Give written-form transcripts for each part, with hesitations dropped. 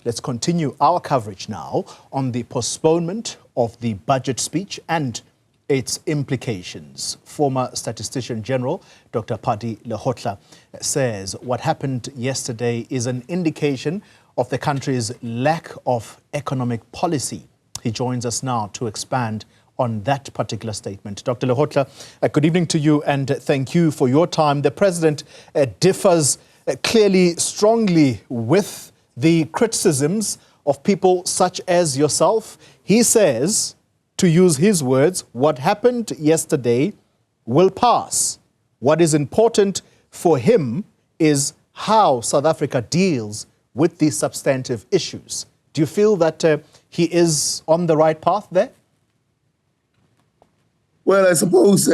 Let's continue our coverage now on the postponement of the budget speech and its implications. Former statistician-general Dr Pali Lehohla says what happened yesterday is an indication of the country's lack of economic policy. He joins us now to expand on that particular statement. Dr. Lehohla, good evening to you and thank you for your time. The President differs clearly strongly with the criticisms of people such as yourself. He says, to use his words, what happened yesterday will pass. What is important for him is how South Africa deals with these substantive issues. Do you feel that he is on the right path there? Well, I suppose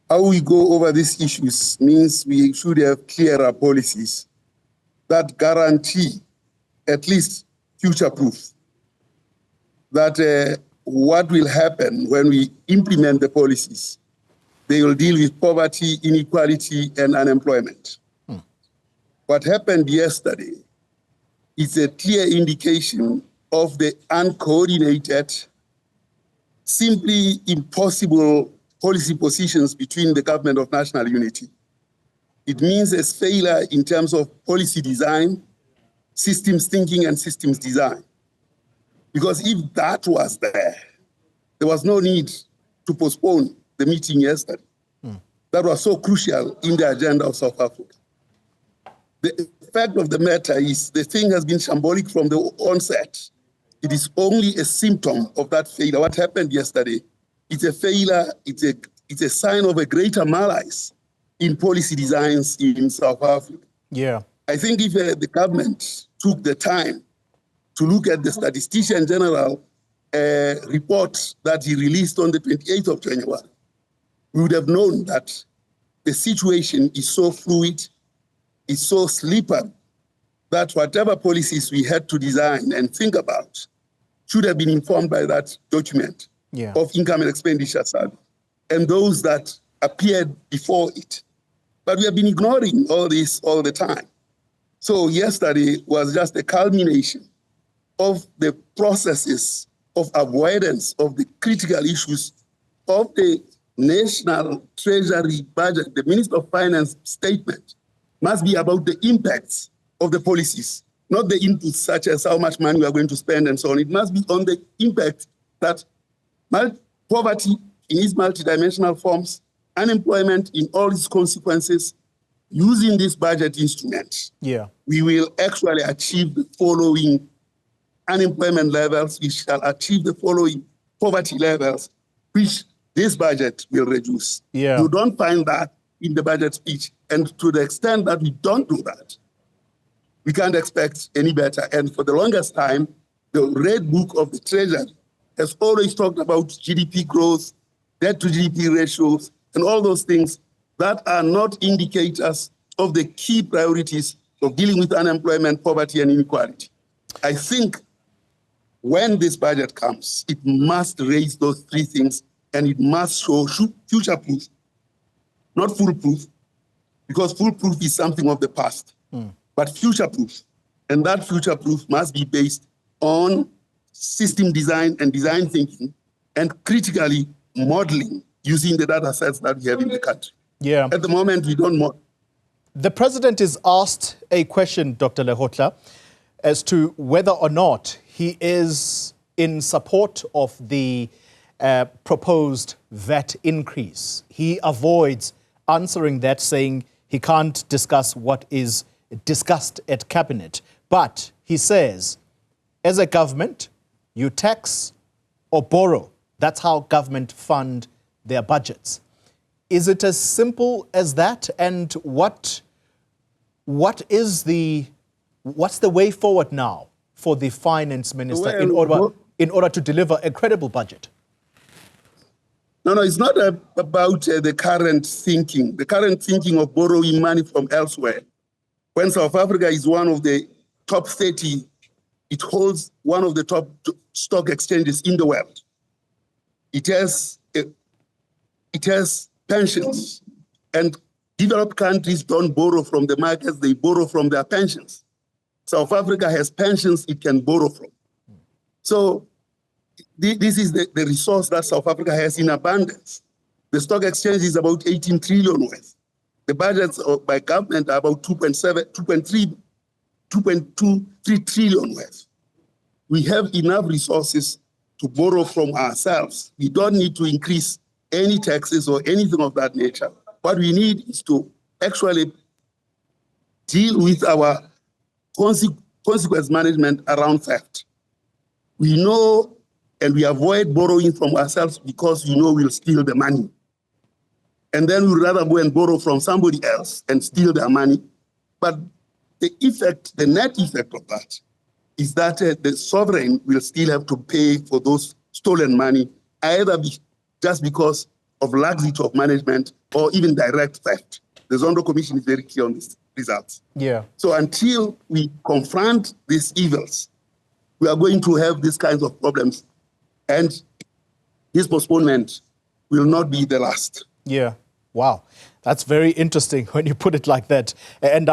how we go over these issues means we should have clearer policies that guarantee, at least future-proof, that what will happen when we implement the policies, they will deal with poverty, inequality, and unemployment. What happened yesterday is a clear indication of the uncoordinated, simply impossible policy positions between the government of national unity. It means a failure in terms of policy design, systems thinking, and systems design. Because if that was there was no need to postpone the meeting yesterday. That was so crucial in the agenda of South Africa. The fact of the matter is the thing has been shambolic from the onset. It is only a symptom of that failure. What happened yesterday, it's a failure, it's a sign of a greater malaise in policy designs in South Africa. Yeah. I think if the government took the time to look at the statistician-general report that he released on the 28th of January, we would have known that the situation is so fluid, is so slippery, that whatever policies we had to design and think about should have been informed by that document of income and expenditure survey and those that appeared before it. But we have been ignoring all this all the time. So yesterday was just a culmination of the processes of avoidance of the critical issues of the National Treasury budget. The Minister of Finance statement must be about the impacts of the policies, not the inputs such as how much money we are going to spend and so on. It must be on the impact that poverty in its multidimensional forms, unemployment in all its consequences, using this budget instrument, we will actually achieve the following unemployment levels, we shall achieve the following poverty levels, which this budget will reduce. You don't find that in the budget speech. And to the extent that we don't do that, we can't expect any better. And for the longest time, the Red Book of the Treasury has always talked about GDP growth, debt to GDP ratios, and all those things that are not indicators of the key priorities of dealing with unemployment, poverty, and inequality. I think when this budget comes, it must raise those three things and it must show future-proof, not foolproof, because foolproof is something of the past, but future-proof. And that future-proof must be based on system design and design thinking and critically modeling using the data sets that we have in the country. At the moment, we don't model. The President is asked a question, Dr. Lehohla, as to whether or not he is in support of the proposed VAT increase. He avoids answering that, saying he can't discuss what is discussed at Cabinet. But he says, as a government, you tax or borrow. That's how government fund their budgets. Is it as simple as that? And what's the way forward now for the finance minister in order to deliver a credible budget? No, it's not about the current thinking. The current thinking of borrowing money from elsewhere. When South Africa is one of the top 30, it holds one of the top stock exchanges in the world. It has pensions, and developed countries don't borrow from the markets, they borrow from their pensions. South Africa has pensions it can borrow from. So this is the resource that South Africa has in abundance. The stock exchange is about 18 trillion worth. The budgets by government are about 2.23 trillion worth. We have enough resources to borrow from ourselves. We don't need to increase any taxes or anything of that nature. What we need is to actually deal with our consequence management around theft. We know and we avoid borrowing from ourselves because we know we'll steal the money. And then we'd rather go and borrow from somebody else and steal their money. But the net effect of that is that the sovereign will still have to pay for those stolen money, either just because of laxity of management or even direct theft. The Zondo Commission is very clear on these results. Yeah. So until we confront these evils, we are going to have these kinds of problems. And this postponement will not be the last. Yeah. Wow. That's very interesting when you put it like that. And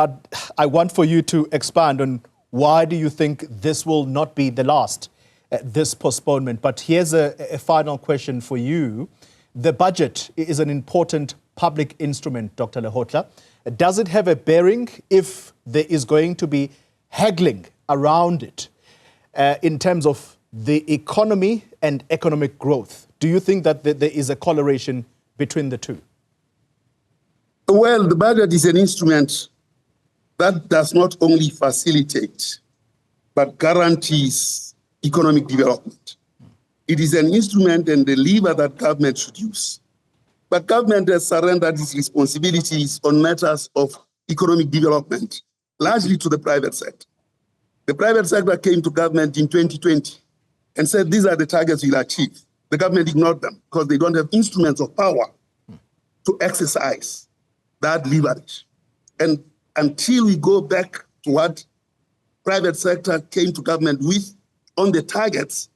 I want for you to expand on why do you think this will not be the last, this postponement. But here's a final question for you. The budget is an important public instrument, Dr. Lehohla. Does it have a bearing if there is going to be haggling around it in terms of the economy and economic growth? Do you think that there is a correlation between the two? Well, the budget is an instrument that does not only facilitate, but guarantees economic development. It is an instrument and the lever that government should use. But government has surrendered its responsibilities on matters of economic development, largely to the private sector. The private sector came to government in 2020 and said, these are the targets we'll achieve. The government ignored them because they don't have instruments of power to exercise that leverage. And until we go back to what private sector came to government with on the targets,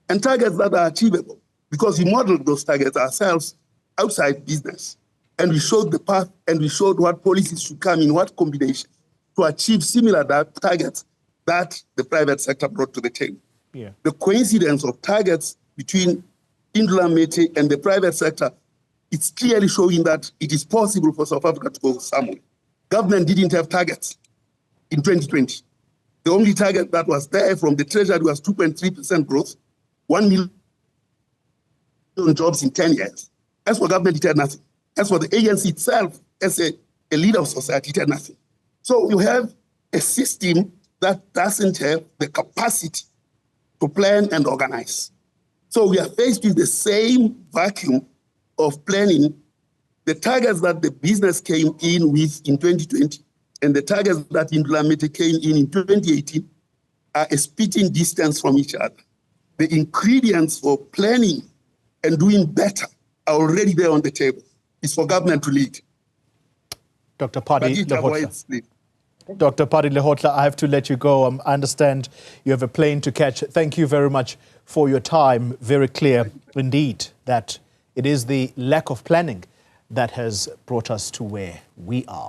and targets that are achievable, because we modeled those targets ourselves outside business. And we showed the path and we showed what policies should come in what combination to achieve similar targets that the private sector brought to the table. Yeah. The coincidence of targets between Indra Mete and the private sector, it's clearly showing that it is possible for South Africa to go somewhere. Government didn't have targets in 2020. The only target that was there from the Treasury was 2.3% growth, 1 million jobs in 10 years. As for government, it had nothing. As for the agency itself, as a leader of society, it had nothing. So you have a system that doesn't have the capacity to plan and organize. So we are faced with the same vacuum of planning. The targets that the business came in with in 2020 and the targets that Indlamete came in 2018 are a spitting distance from each other. The ingredients for planning and doing better are already there on the table. It's for government to lead. Dr. Pali Lehohla. Dr. Pali Lehohla, I have to let you go. I understand you have a plane to catch. Thank you very much for your time. Very clear indeed that it is the lack of planning that has brought us to where we are.